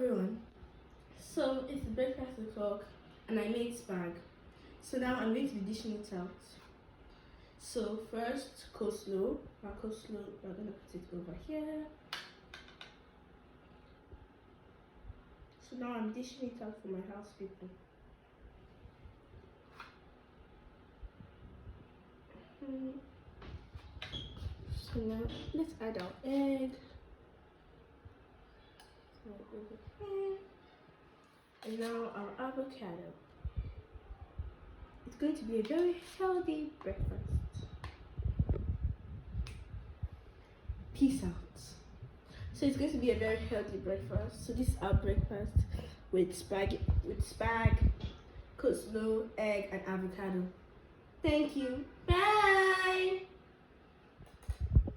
everyone. So it's breakfast o'clock and I made spag. So now I'm going to be dishing it out. So first coleslaw. Our coleslaw, we're gonna put it over here. So now I'm dishing it out for my house people. So now let's add our egg. Over here. And now our avocado. It's going to be a very healthy breakfast. Peace out. So it's going to be a very healthy breakfast. So this is our breakfast with spag, coleslaw, egg, and avocado. Thank you.